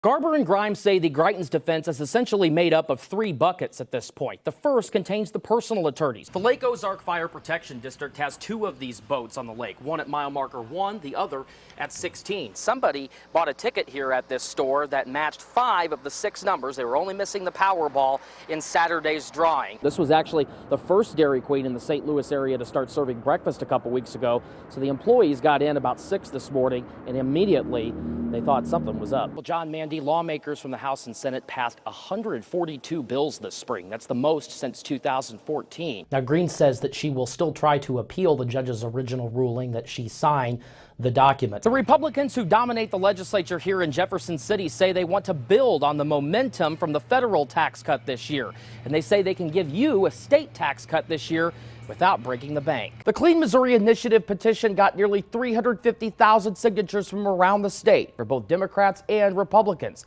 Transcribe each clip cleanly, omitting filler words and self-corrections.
Garber and Grimes say the Greitens defense is essentially made up of 3 buckets at this point. The first contains the personal attorneys. The Lake Ozark Fire Protection District has 2 of these boats on the lake, one at mile marker 1, the other at 16. Somebody bought a ticket here at this store that matched 5 of the 6 numbers. They were only missing the Powerball in Saturday's drawing. This was actually the first Dairy Queen in the St. Louis area to start serving breakfast a couple weeks ago. So the employees got in about 6 this morning, and immediately they thought something was up. Well, John Mandy, lawmakers from the House and Senate passed 142 bills this spring. That's the most since 2014. Now, Green says that she will still try to appeal the judge's original ruling that she signed the document. The Republicans who dominate the legislature here in Jefferson City say they want to build on the momentum from the federal tax cut this year. And they say they can give you a state tax cut this year without breaking the bank. The Clean Missouri Initiative petition got nearly 350,000 signatures from around the state for both Democrats and Republicans.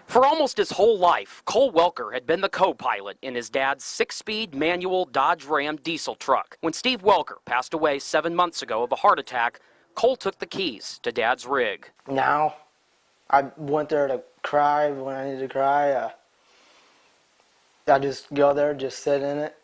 For almost his whole life, Cole Welker had been the co-pilot in his dad's 6-speed manual Dodge Ram diesel truck. When Steve Welker passed away 7 months ago of a heart attack, Cole took the keys to Dad's rig. Now, I went there to cry when I needed to cry. I just go there, just sit in it,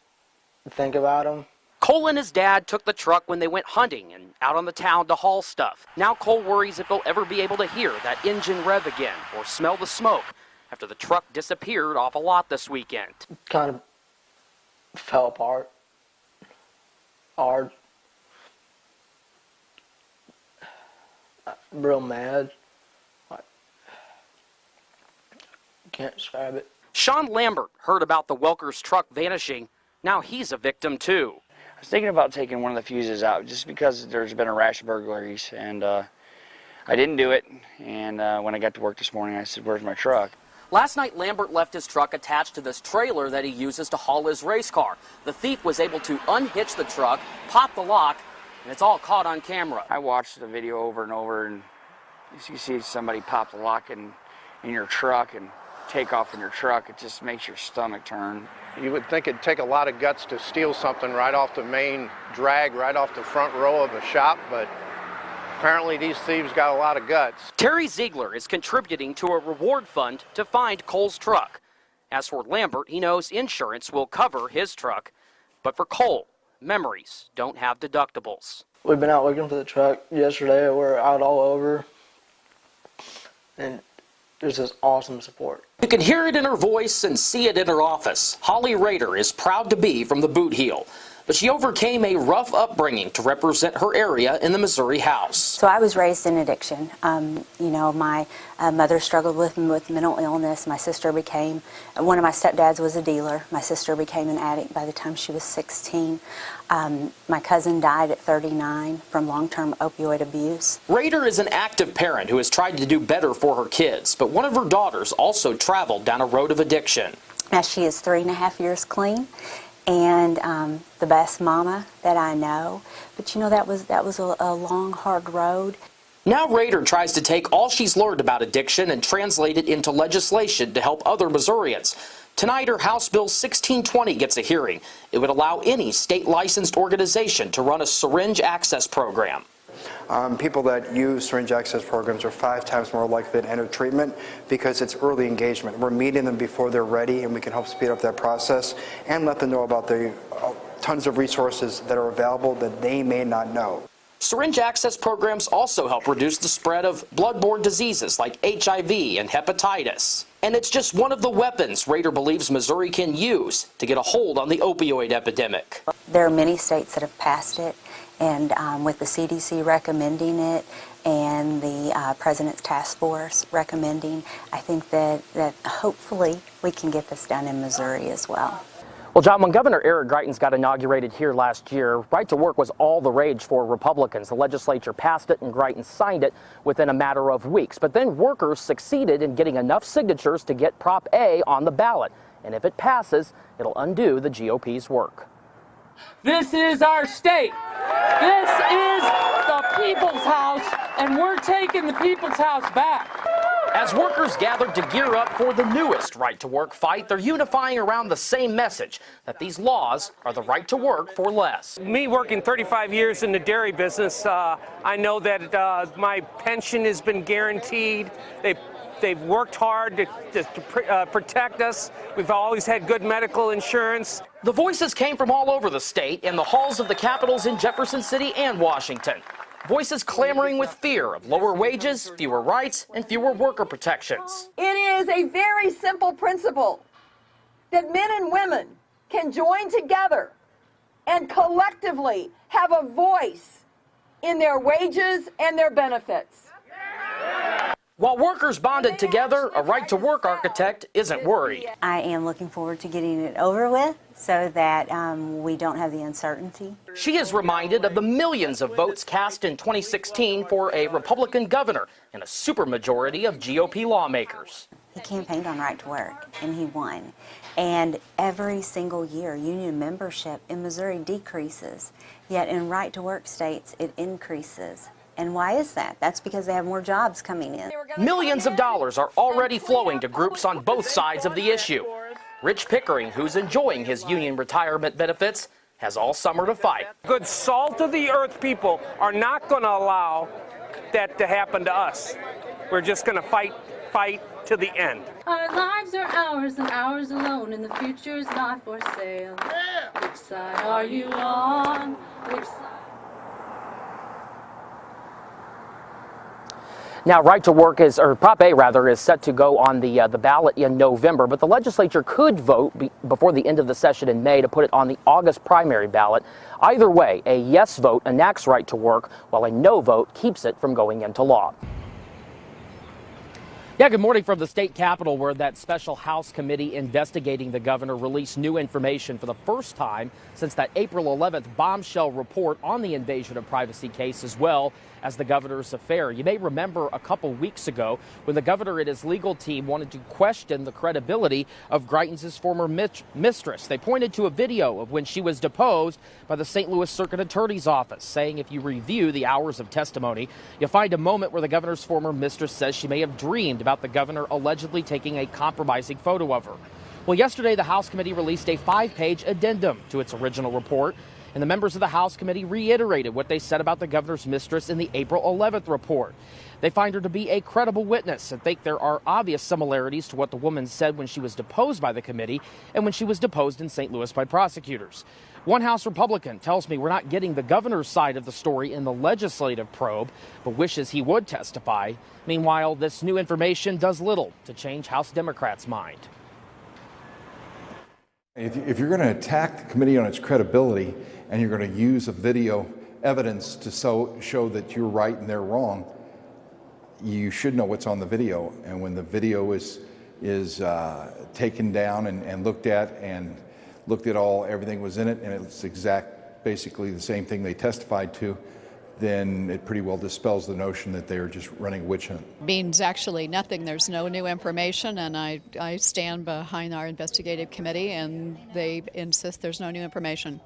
think about him. Cole and his dad took the truck when they went hunting and out on the town to haul stuff. Now Cole worries if he'll ever be able to hear that engine rev again or smell the smoke after the truck disappeared off a lot this weekend. Kind of fell apart hard. Real mad. I can't describe it. Sean Lambert heard about the Welker's truck vanishing. Now he's a victim too. I was thinking about taking one of the fuses out just because there's been a rash of burglaries, and I didn't do it. And when I got to work this morning, I said, "Where's my truck?" Last night, Lambert left his truck attached to this trailer that he uses to haul his race car. The thief was able to unhitch the truck, pop the lock, and it's all caught on camera. I watched the video over and over, and you see somebody pop the lock in your truck and take off in your truck. It just makes your stomach turn. You would think it'd take a lot of guts to steal something right off the main drag, right off the front row of the shop, but apparently these thieves got a lot of guts. Terry Ziegler is contributing to a reward fund to find Cole's truck. As for Lambert, he knows insurance will cover his truck. But for Cole, memories don't have deductibles. We've been out looking for the truck yesterday. We're out all over. And there's this awesome support. You can hear it in her voice and see it in her office. Holly Rader is proud to be from the Boot Heel, but she overcame a rough upbringing to represent her area in the Missouri House. So I was raised in addiction. My mother struggled with mental illness. My sister became, one of my stepdads was a dealer. My sister became an addict by the time she was 16. My cousin died at 39 from long-term opioid abuse. Rader is an active parent who has tried to do better for her kids, but one of her daughters also traveled down a road of addiction. Now she is 3.5 years clean, and the best mama that I know. But that was a long, hard road. Now Rader tries to take all she's learned about addiction and translate it into legislation to help other Missourians. Tonight, her House Bill 1620 gets a hearing. It would allow any state-licensed organization to run a syringe access program. People that use syringe access programs are 5 times more likely to enter treatment because it's early engagement. We're meeting them before they're ready, and we can help speed up that process and let them know about the tons of resources that are available that they may not know. Syringe access programs also help reduce the spread of bloodborne diseases like HIV and hepatitis. And it's just one of the weapons Rader believes Missouri can use to get a hold on the opioid epidemic. There are many states that have passed it, and with the CDC recommending it and the President's Task Force recommending, I think that hopefully we can get this done in Missouri as well. Well, John, when Governor Eric Greitens got inaugurated here last year, right to work was all the rage for Republicans. The legislature passed it and Greitens signed it within a matter of weeks. But then workers succeeded in getting enough signatures to get Prop A on the ballot. And if it passes, it'll undo the GOP's work. This is our state. This is the people's house, and we're taking the people's house back. As workers gathered to gear up for the newest right-to-work fight, they're unifying around the same message, that these laws are the right to work for less. Me working 35 years in the dairy business, I know that my pension has been guaranteed. They They've worked hard to protect us. We've always had good medical insurance. The voices came from all over the state in the halls of the capitals in Jefferson City and Washington. Voices clamoring with fear of lower wages, fewer rights, and fewer worker protections. It is a very simple principle that men and women can join together and collectively have a voice in their wages and their benefits. While workers bonded together, a right-to-work architect isn't worried. I am looking forward to getting it over with so that we don't have the uncertainty. She is reminded of the millions of votes cast in 2016 for a Republican governor and a supermajority of GOP lawmakers. He campaigned on right to work, and he won. And every single year, union membership in Missouri decreases, yet in right to work states, it increases. And why is that? That's because they have more jobs coming in. Millions of dollars are already flowing to groups on both sides of the issue. Rich Pickering, who's enjoying his union retirement benefits, has all summer to fight. Good salt of the earth people are not going to allow that to happen to us. We're just going to fight to the end. Our lives are ours and ours alone, and the future is not for sale. Which side are you on? Which side? Now, right to work or Prop A rather, is set to go on the ballot in November, but the legislature could vote before the end of the session in May to put it on the August primary ballot. Either way, a yes vote enacts right to work, while a no vote keeps it from going into law. Yeah, good morning from the state capitol, where that special House committee investigating the governor released new information for the first time since that April 11th bombshell report on the invasion of privacy case, as well as the governor's affair. You may remember a couple weeks ago when the governor and his legal team wanted to question the credibility of Greitens' former mistress. They pointed to a video of when she was deposed by the St. Louis Circuit Attorney's Office, saying if you review the hours of testimony, you'll find a moment where the governor's former mistress says she may have dreamed about the governor allegedly taking a compromising photo of her. Well, yesterday the House committee released a 5-page addendum to its original report, and the members of the House committee reiterated what they said about the governor's mistress in the April 11th report. They find her to be a credible witness and think there are obvious similarities to what the woman said when she was deposed by the committee and when she was deposed in St. Louis by prosecutors. One House Republican tells me we're not getting the governor's side of the story in the legislative probe, but wishes he would testify. Meanwhile, this new information does little to change House Democrats' mind. If you're going to attack the committee on its credibility and you're going to use a video evidence to show that you're right and they're wrong, you should know what's on the video. And when the video is taken down and looked at everything was in it, and it's basically the same thing they testified to, then it pretty well dispels the notion that they are just running a witch hunt. Means actually nothing. There's no new information, and I stand behind our investigative committee, and they insist there's no new information.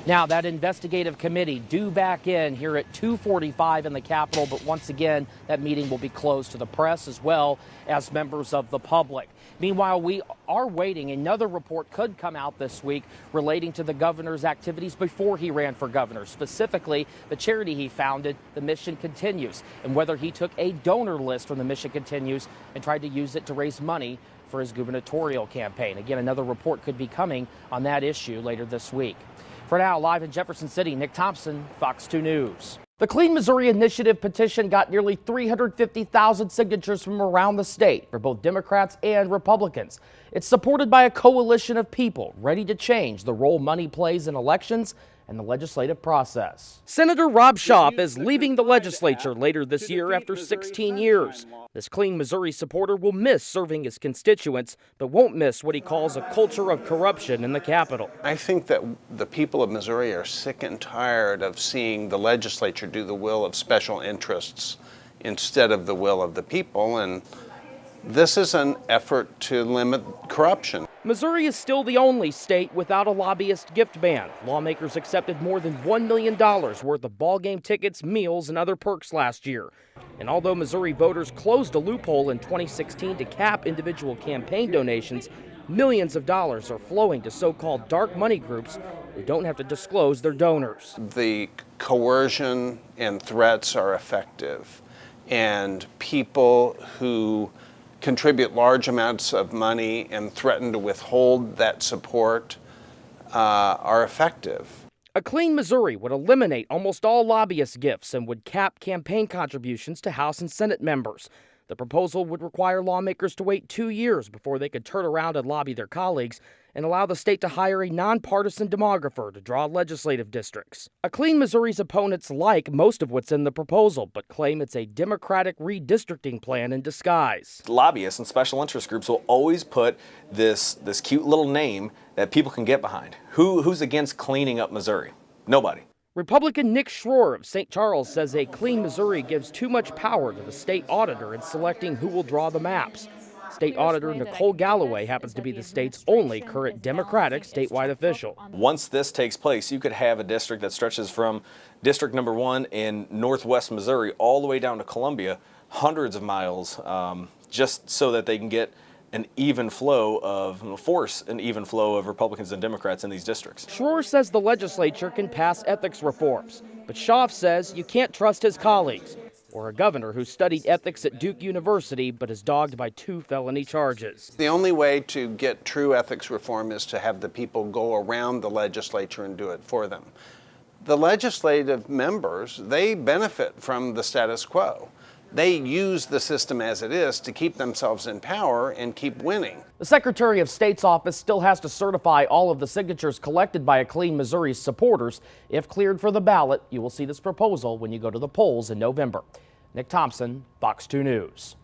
Now, that investigative committee due back in here at 2:45 in the Capitol, but once again, that meeting will be closed to the press as well as members of the public. Meanwhile, we are waiting. Another report could come out this week relating to the governor's activities before he ran for governor, specifically the charity he founded, The Mission Continues, and whether he took a donor list from The Mission Continues and tried to use it to raise money for his gubernatorial campaign. Again, another report could be coming on that issue later this week. For now, live in Jefferson City, Nick Thompson, Fox 2 News. The Clean Missouri Initiative petition got nearly 350,000 signatures from around the state for both Democrats and Republicans. It's supported by a coalition of people ready to change the role money plays in elections and the legislative process. Senator Rob Schaaf is leaving the legislature later this year after 16 years. This Clean Missouri supporter will miss serving his constituents, but won't miss what he calls a culture of corruption in the Capitol. I think that the people of Missouri are sick and tired of seeing the legislature do the will of special interests instead of the will of the people, and this is an effort to limit corruption. Missouri is still the only state without a lobbyist gift ban. Lawmakers accepted more than $1 million worth of ballgame tickets, meals, and other perks last year. And although Missouri voters closed a loophole in 2016 to cap individual campaign donations, millions of dollars are flowing to so-called dark money groups who don't have to disclose their donors. The coercion and threats are effective, and people who contribute large amounts of money and threaten to withhold that support are effective. A clean Missouri would eliminate almost all lobbyist gifts and would cap campaign contributions to House and Senate members. The proposal would require lawmakers to wait 2 years before they could turn around and lobby their colleagues and allow the state to hire a nonpartisan demographer to draw legislative districts. A clean Missouri's opponents like most of what's in the proposal, but claim it's a Democratic redistricting plan in disguise. Lobbyists and special interest groups will always put this cute little name that people can get behind. Who's against cleaning up Missouri? Nobody. Republican Nick Schroer of St. Charles says a clean Missouri gives too much power to the state auditor in selecting who will draw the maps. State Auditor Nicole Galloway happens to be the state's only current Democratic statewide official. Once this takes place, you could have a district that stretches from District Number 1 in northwest Missouri all the way down to Columbia, hundreds of miles, just so that they can get an even flow of, force an even flow of Republicans and Democrats in these districts. Schroer says the legislature can pass ethics reforms, but Schaaf says you can't trust his colleagues, or a governor who studied ethics at Duke University but is dogged by 2 felony charges. The only way to get true ethics reform is to have the people go around the legislature and do it for them. The legislative members, they benefit from the status quo. They use the system as it is to keep themselves in power and keep winning. The Secretary of State's office still has to certify all of the signatures collected by a Clean Missouri's supporters. If cleared for the ballot, you will see this proposal when you go to the polls in November. Nick Thompson, Fox 2 News.